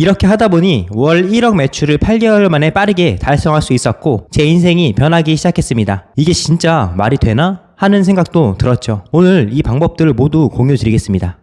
이렇게 하다 보니 월 1억 매출을 8개월 만에 빠르게 달성할 수 있었고 제 인생이 변하기 시작했습니다. 이게 진짜 말이 되나? 하는 생각도 들었죠. 오늘 이 방법들을 모두 공유 드리겠습니다.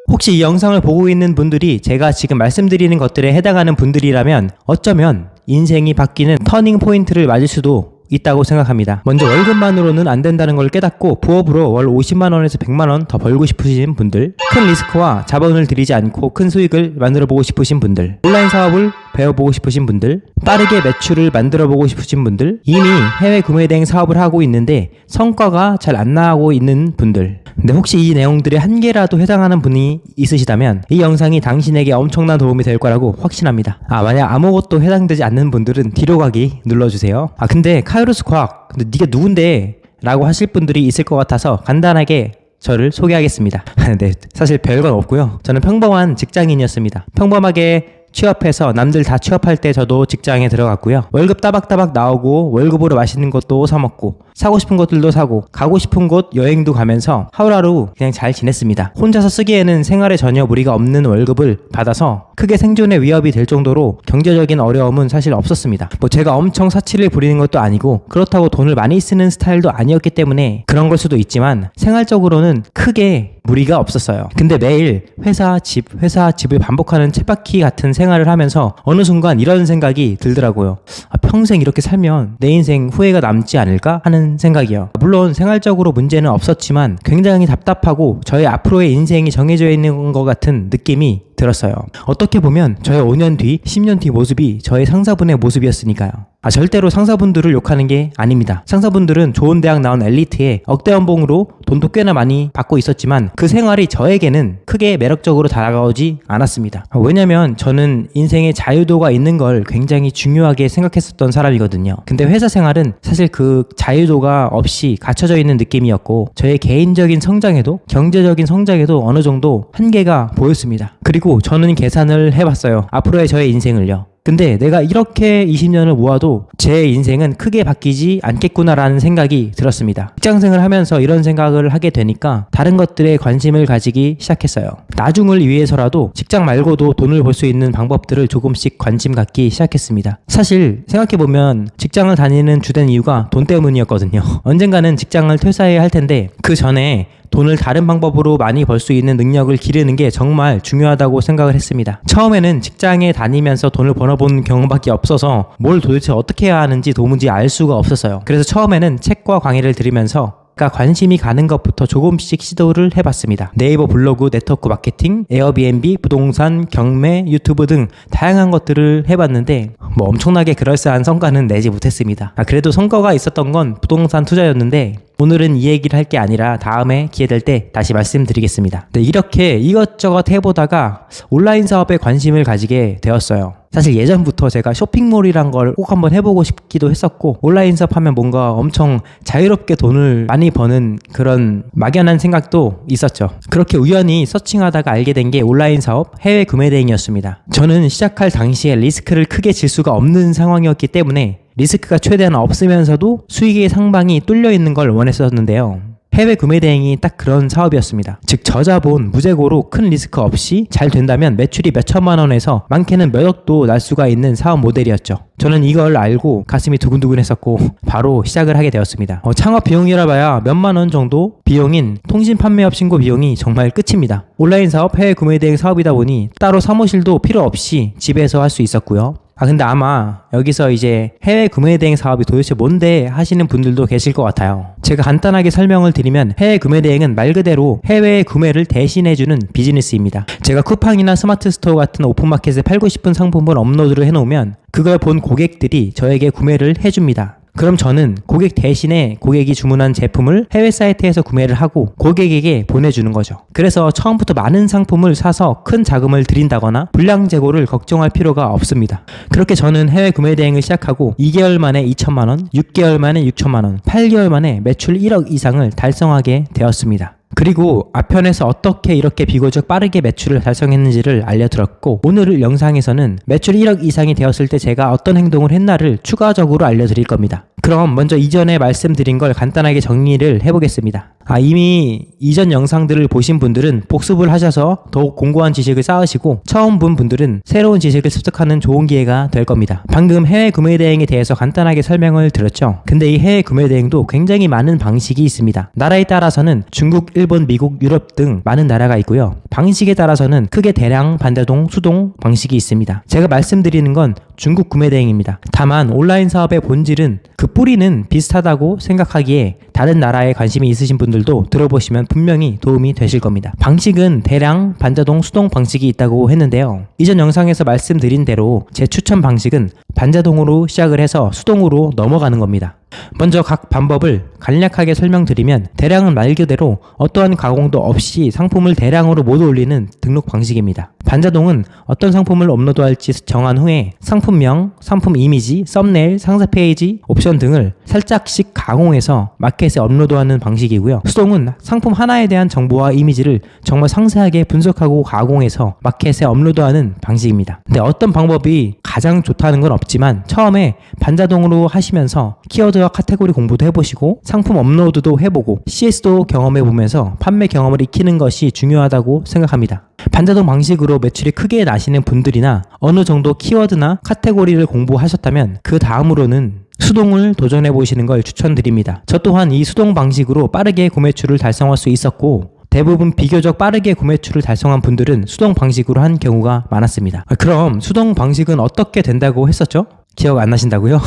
혹시 이 영상을 보고 있는 분들이 제가 지금 말씀드리는 것들에 해당하는 분들이라면 어쩌면 인생이 바뀌는 터닝 포인트를 맞을 수도 있다고 생각합니다. 먼저 월급만으로는 안 된다는 걸 깨닫고 부업으로 월 50만원에서 100만원 더 벌고 싶으신 분들, 큰 리스크와 자본을 들이지 않고 큰 수익을 만들어 보고 싶으신 분들, 온라인 사업을 배워보고 싶으신 분들, 빠르게 매출을 만들어 보고 싶으신 분들, 이미 해외 구매 대행 사업을 하고 있는데 성과가 잘 안 나고 있는 분들. 근데 혹시 이 내용들에 한 개라도 해당하는 분이 있으시다면 이 영상이 당신에게 엄청난 도움이 될 거라고 확신합니다. 만약 아무것도 해당되지 않는 분들은 뒤로 가기 눌러주세요. 근데 카이로스 과학, 근데 네가 누군데? 라고 하실 분들이 있을 것 같아서 간단하게 저를 소개하겠습니다. 네, 사실 별건 없고요. 저는 평범한 직장인이었습니다. 평범하게 취업해서 남들 다 취업할 때 저도 직장에 들어갔고요. 월급 따박따박 나오고 월급으로 맛있는 것도 사 먹고 사고 싶은 것들도 사고 가고 싶은 곳 여행도 가면서 하루하루 그냥 잘 지냈습니다. 혼자서 쓰기에는 생활에 전혀 무리가 없는 월급을 받아서 크게 생존의 위협이 될 정도로 경제적인 어려움은 사실 없었습니다. 제가 엄청 사치를 부리는 것도 아니고 그렇다고 돈을 많이 쓰는 스타일도 아니었기 때문에 그런 걸 수도 있지만 생활적으로는 크게 무리가 없었어요. 근데 매일 회사 집을 반복하는 쳇바퀴 같은 생활을 하면서 어느 순간 이런 생각이 들더라고요. 평생 이렇게 살면 내 인생 후회가 남지 않을까 하는 생각이요. 물론 생활적으로 문제는 없었지만 굉장히 답답하고 저의 앞으로의 인생이 정해져 있는 것 같은 느낌이 들었어요. 어떻게 보면 저의 5년 뒤, 10년 뒤 모습이 저의 상사분의 모습이었으니까요. 절대로 상사분들을 욕하는 게 아닙니다. 상사분들은 좋은 대학 나온 엘리트에 억대 연봉으로 돈도 꽤나 많이 받고 있었지만 그 생활이 저에게는 크게 매력적으로 다가오지 않았습니다. 왜냐면 저는 인생의 자유도가 있는 걸 굉장히 중요하게 생각했었던 사람이거든요. 근데 회사 생활은 사실 그 자유도가 없이 갇혀져 있는 느낌이었고 저의 개인적인 성장에도 경제적인 성장에도 어느 정도 한계가 보였습니다. 그리고 저는 계산을 해봤어요. 앞으로의 저의 인생을요. 근데 내가 이렇게 20년을 모아도 제 인생은 크게 바뀌지 않겠구나라는 생각이 들었습니다. 직장생활을 하면서 이런 생각을 하게 되니까 다른 것들에 관심을 가지기 시작했어요. 나중을 위해서라도 직장 말고도 돈을 벌 수 있는 방법들을 조금씩 관심 갖기 시작했습니다. 사실 생각해보면 직장을 다니는 주된 이유가 돈 때문이었거든요. 언젠가는 직장을 퇴사해야 할 텐데 그 전에 돈을 다른 방법으로 많이 벌 수 있는 능력을 기르는 게 정말 중요하다고 생각을 했습니다. 처음에는 직장에 다니면서 돈을 벌어본 경험밖에 없어서 뭘 도대체 어떻게 해야 하는지 도무지 알 수가 없었어요. 그래서 처음에는 책과 강의를 들으면서 관심이 가는 것부터 조금씩 시도를 해봤습니다. 네이버 블로그, 네트워크 마케팅, 에어비앤비, 부동산, 경매, 유튜브 등 다양한 것들을 해봤는데 엄청나게 그럴싸한 성과는 내지 못했습니다. 그래도 성과가 있었던 건 부동산 투자였는데 오늘은 이 얘기를 할 게 아니라 다음에 기회 될 때 다시 말씀드리겠습니다. 이렇게 이것저것 해보다가 온라인 사업에 관심을 가지게 되었어요. 사실 예전부터 제가 쇼핑몰이란 걸 꼭 한번 해보고 싶기도 했었고 온라인 사업 하면 뭔가 엄청 자유롭게 돈을 많이 버는 그런 막연한 생각도 있었죠. 그렇게 우연히 서칭하다가 알게 된 게 온라인 사업 해외 구매 대행이었습니다. 저는 시작할 당시에 리스크를 크게 질 수가 없는 상황이었기 때문에 리스크가 최대한 없으면서도 수익의 상방이 뚫려 있는 걸 원했었는데요. 해외 구매 대행이 딱 그런 사업이었습니다. 즉 저자본 무재고로 큰 리스크 없이 잘 된다면 매출이 몇 천만 원에서 많게는 몇 억도 날 수가 있는 사업 모델이었죠. 저는 이걸 알고 가슴이 두근두근 했었고 바로 시작을 하게 되었습니다. 창업 비용이라 봐야 몇만 원 정도 비용인 통신 판매업 신고 비용이 정말 끝입니다. 온라인 사업 해외 구매 대행 사업이다 보니 따로 사무실도 필요 없이 집에서 할 수 있었고요. 근데 아마 여기서 이제 해외 구매 대행 사업이 도대체 뭔데 하시는 분들도 계실 것 같아요. 제가 간단하게 설명을 드리면 해외 구매 대행은 말 그대로 해외 구매를 대신해주는 비즈니스입니다. 제가 쿠팡이나 스마트 스토어 같은 오픈마켓에 팔고 싶은 상품을 업로드를 해놓으면 그걸 본 고객들이 저에게 구매를 해줍니다. 그럼 저는 고객 대신에 고객이 주문한 제품을 해외 사이트에서 구매를 하고 고객에게 보내주는 거죠. 그래서 처음부터 많은 상품을 사서 큰 자금을 들인다거나 불량 재고를 걱정할 필요가 없습니다. 그렇게 저는 해외 구매 대행을 시작하고 2개월 만에 2천만 원, 6개월 만에 6천만 원, 8개월 만에 매출 1억 이상을 달성하게 되었습니다. 그리고 앞편에서 어떻게 이렇게 비교적 빠르게 매출을 달성했는지를 알려드렸고 오늘 영상에서는 매출 1억 이상이 되었을 때 제가 어떤 행동을 했나를 추가적으로 알려드릴 겁니다. 그럼 먼저 이전에 말씀드린 걸 간단하게 정리를 해보겠습니다. 이미 이전 영상들을 보신 분들은 복습을 하셔서 더욱 공고한 지식을 쌓으시고 처음 본 분들은 새로운 지식을 습득하는 좋은 기회가 될 겁니다. 방금 해외 구매 대행에 대해서 간단하게 설명을 드렸죠. 근데 이 해외 구매 대행도 굉장히 많은 방식이 있습니다. 나라에 따라서는 중국, 일본, 미국, 유럽 등 많은 나라가 있고요. 방식에 따라서는 크게 대량, 반자동, 수동 방식이 있습니다. 제가 말씀드리는 건 중국 구매 대행입니다. 다만 온라인 사업의 본질은 그 뿌리는 비슷하다고 생각하기에 다른 나라에 관심이 있으신 분들도 들어보시면 분명히 도움이 되실 겁니다. 방식은 대량, 반자동, 수동 방식이 있다고 했는데요. 이전 영상에서 말씀드린 대로 제 추천 방식은 반자동으로 시작을 해서 수동으로 넘어가는 겁니다. 먼저 각 방법을 간략하게 설명드리면 대량은 말 그대로 어떠한 가공도 없이 상품을 대량으로 모두 올리는 등록 방식입니다. 반자동은 어떤 상품을 업로드할지 정한 후에 상품명, 상품 이미지, 썸네일, 상세 페이지, 옵션 등을 살짝씩 가공해서 마켓에 업로드하는 방식이고요. 수동은 상품 하나에 대한 정보와 이미지를 정말 상세하게 분석하고 가공해서 마켓에 업로드하는 방식입니다. 근데 어떤 방법이 가장 좋다는 건 없지만 처음에 반자동으로 하시면서 키워드와 카테고리 공부도 해보시고 상품 업로드도 해보고 CS도 경험해보면서 판매 경험을 익히는 것이 중요하다고 생각합니다. 반자동 방식으로 매출이 크게 나시는 분들이나 어느 정도 키워드나 카테고리를 공부하셨다면 그 다음으로는 수동을 도전해 보시는 걸 추천드립니다. 저 또한 이 수동 방식으로 빠르게 구매추를 달성할 수 있었고 대부분 비교적 빠르게 구매추를 달성한 분들은 수동 방식으로 한 경우가 많았습니다. 그럼 수동 방식은 어떻게 된다고 했었죠? 기억 안 나신다고요?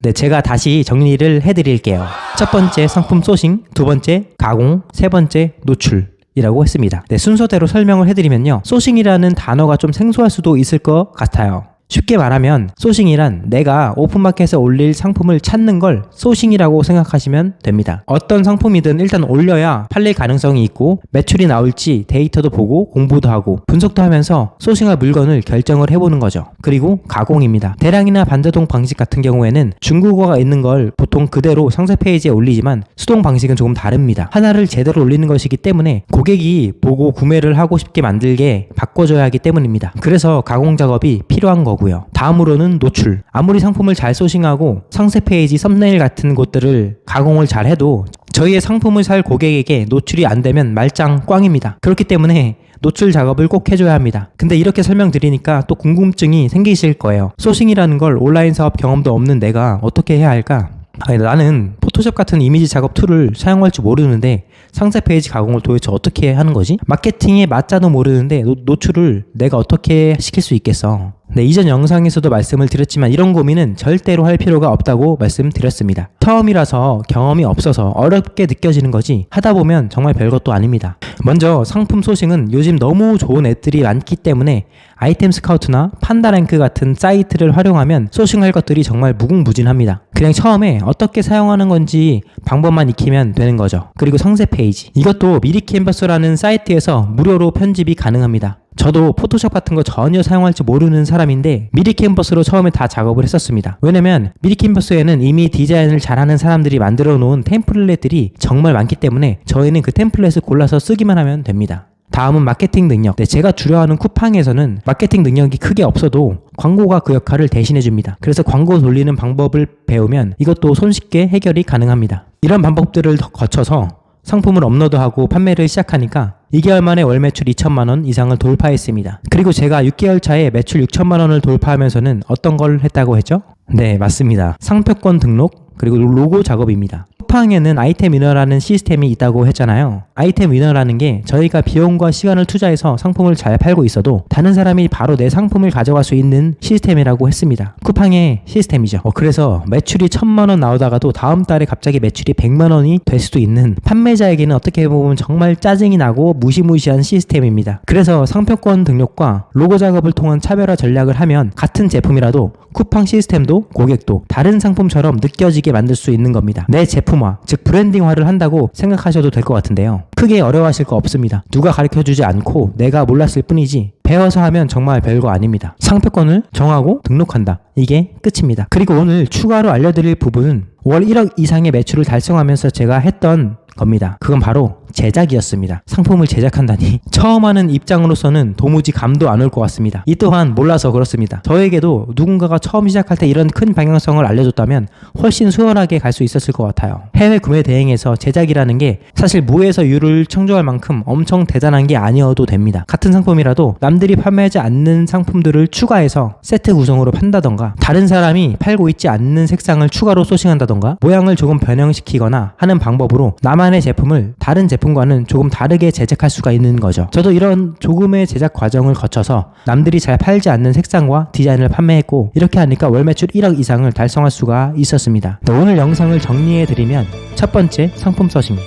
네, 제가 다시 정리를 해드릴게요. 첫 번째 상품 소싱, 두 번째 가공, 세 번째 노출 이라고 했습니다. 네, 순서대로 설명을 해드리면요. 소싱이라는 단어가 좀 생소할 수도 있을 것 같아요. 쉽게 말하면 소싱이란 내가 오픈마켓에 올릴 상품을 찾는 걸 소싱이라고 생각하시면 됩니다. 어떤 상품이든 일단 올려야 팔릴 가능성이 있고 매출이 나올지 데이터도 보고 공부도 하고 분석도 하면서 소싱할 물건을 결정을 해보는 거죠. 그리고 가공입니다. 대량이나 반자동 방식 같은 경우에는 중국어가 있는 걸 보통 그대로 상세 페이지에 올리지만 수동 방식은 조금 다릅니다. 하나를 제대로 올리는 것이기 때문에 고객이 보고 구매를 하고 싶게 만들게 바꿔줘야 하기 때문입니다. 그래서 가공 작업이 필요한 거고요. 다음으로는 노출. 아무리 상품을 잘 소싱하고 상세 페이지, 썸네일 같은 곳들을 가공을 잘 해도 저희의 상품을 살 고객에게 노출이 안 되면 말짱 꽝입니다. 그렇기 때문에 노출 작업을 꼭 해줘야 합니다. 근데 이렇게 설명드리니까 또 궁금증이 생기실 거예요. 소싱이라는 걸 온라인 사업 경험도 없는 내가 어떻게 해야 할까? 나는 포토샵 같은 이미지 작업 툴을 사용할 줄 모르는데 상세 페이지 가공을 도대체 어떻게 하는 거지? 마케팅의 맞자도 모르는데 노출을 내가 어떻게 시킬 수 있겠어? 네, 이전 영상에서도 말씀을 드렸지만 이런 고민은 절대로 할 필요가 없다고 말씀드렸습니다. 처음이라서 경험이 없어서 어렵게 느껴지는 거지 하다 보면 정말 별것도 아닙니다. 먼저 상품 소싱은 요즘 너무 좋은 앱들이 많기 때문에 아이템 스카우트나 판다랭크 같은 사이트를 활용하면 소싱할 것들이 정말 무궁무진합니다. 그냥 처음에 어떻게 사용하는 건지 방법만 익히면 되는 거죠. 그리고 상세 페이지. 이것도 미리 캔버스라는 사이트에서 무료로 편집이 가능합니다. 저도 포토샵 같은 거 전혀 사용할지 모르는 사람인데 미리 캔버스로 처음에 다 작업을 했었습니다. 왜냐면 미리 캔버스에는 이미 디자인을 잘하는 사람들이 만들어 놓은 템플릿들이 정말 많기 때문에 저희는 그 템플릿을 골라서 쓰기만 하면 됩니다. 다음은 마케팅 능력. 네, 제가 주려하는 쿠팡에서는 마케팅 능력이 크게 없어도 광고가 그 역할을 대신해 줍니다. 그래서 광고 돌리는 방법을 배우면 이것도 손쉽게 해결이 가능합니다. 이런 방법들을 거쳐서 상품을 업로드하고 판매를 시작하니까 2개월 만에 월 매출 2천만 원 이상을 돌파했습니다. 그리고 제가 6개월 차에 매출 6천만 원을 돌파하면서는 어떤 걸 했다고 했죠? 네, 맞습니다. 상표권 등록 그리고 로고 작업입니다. 쿠팡에는 아이템 위너라는 시스템이 있다고 했잖아요. 아이템 위너라는 게 저희가 비용과 시간을 투자해서 상품을 잘 팔고 있어도 다른 사람이 바로 내 상품을 가져갈 수 있는 시스템이라고 했습니다. 쿠팡의 시스템이죠. 그래서 매출이 1,000만 원 나오다가도 다음 달에 갑자기 매출이 100만 원이 될 수도 있는 판매자에게는 어떻게 보면 정말 짜증이 나고 무시무시한 시스템입니다. 그래서 상표권 등록과 로고 작업을 통한 차별화 전략을 하면 같은 제품이라도 쿠팡 시스템도 고객도 다른 상품처럼 느껴지게 만들 수 있는 겁니다. 내 제품화, 즉 브랜딩화를 한다고 생각하셔도 될 것 같은데요. 크게 어려워하실 거 없습니다. 누가 가르쳐주지 않고 내가 몰랐을 뿐이지 배워서 하면 정말 별거 아닙니다. 상표권을 정하고 등록한다. 이게 끝입니다. 그리고 오늘 추가로 알려드릴 부분은 월 1억 이상의 매출을 달성하면서 제가 했던 겁니다. 그건 바로 제작이었습니다. 상품을 제작한다니 처음 하는 입장으로서는 도무지 감도 안 올 것 같습니다. 이 또한 몰라서 그렇습니다. 저에게도 누군가가 처음 시작할 때 이런 큰 방향성을 알려줬다면 훨씬 수월하게 갈 수 있었을 것 같아요. 해외 구매 대행에서 제작이라는 게 사실 무에서 유를 창조할 만큼 엄청 대단한 게 아니어도 됩니다. 같은 상품이라도 남들이 판매하지 않는 상품들을 추가해서 세트 구성으로 판다던가, 다른 사람이 팔고 있지 않는 색상을 추가로 소싱한다던가, 모양을 조금 변형시키거나 하는 방법으로 나만의 제품을 다른 제품과는 조금 다르게 제작할 수가 있는 거죠. 저도 이런 조금의 제작 과정을 거쳐서 남들이 잘 팔지 않는 색상과 디자인을 판매했고, 이렇게 하니까 월 매출 1억 이상을 달성할 수가 있었습니다. 오늘 영상을 정리해드리면, 첫 번째 상품 서식,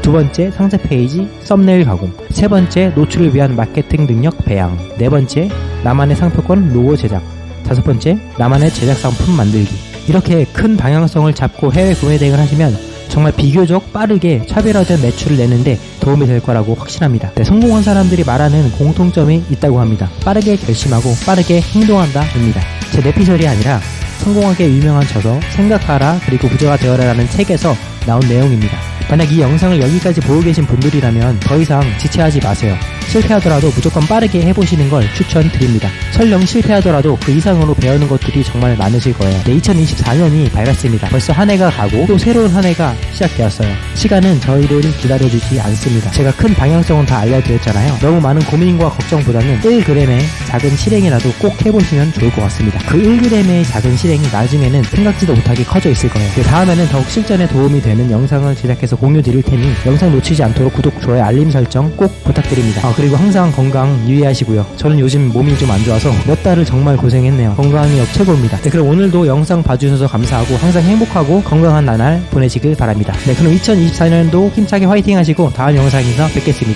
두 번째 상세 페이지 썸네일 가공, 세 번째 노출을 위한 마케팅 능력 배양, 네 번째 나만의 상표권 로고 제작, 다섯 번째 나만의 제작 상품 만들기. 이렇게 큰 방향성을 잡고 해외 구매 대행을 하시면 정말 비교적 빠르게 차별화된 매출을 내는데 도움이 될 거라고 확신합니다. 성공한 사람들이 말하는 공통점이 있다고 합니다. 빠르게 결심하고 빠르게 행동한다 입니다. 제 내피셜이 아니라 성공하게 유명한 저서 생각하라 그리고 부자가 되어라 라는 책에서 나온 내용입니다. 만약 이 영상을 여기까지 보고 계신 분들이라면 더 이상 지체하지 마세요. 실패하더라도 무조건 빠르게 해보시는 걸 추천드립니다. 설령 실패하더라도 그 이상으로 배우는 것들이 정말 많으실 거예요. 2024년이 밝았습니다. 벌써 한 해가 가고 또 새로운 한 해가 시작되었어요. 시간은 저희를 기다려주지 않습니다. 제가 큰 방향성은 다 알려드렸잖아요. 너무 많은 고민과 걱정보다는 1g의 작은 실행이라도 꼭 해보시면 좋을 것 같습니다. 그 1g의 작은 실행이 나중에는 생각지도 못하게 커져 있을 거예요. 다음에는 더욱 실전에 도움이 되는 영상을 제작해서 공유 드릴 테니 영상 놓치지 않도록 구독, 좋아요, 알림 설정 꼭 부탁드립니다. 그리고 항상 건강 유의하시고요. 저는 요즘 몸이 좀 안 좋아서 몇 달을 정말 고생했네요. 건강이 최고입니다. 그럼 오늘도 영상 봐주셔서 감사하고 항상 행복하고 건강한 나날 보내시길 바랍니다. 그럼 2024년도 힘차게 화이팅 하시고 다음 영상에서 뵙겠습니다.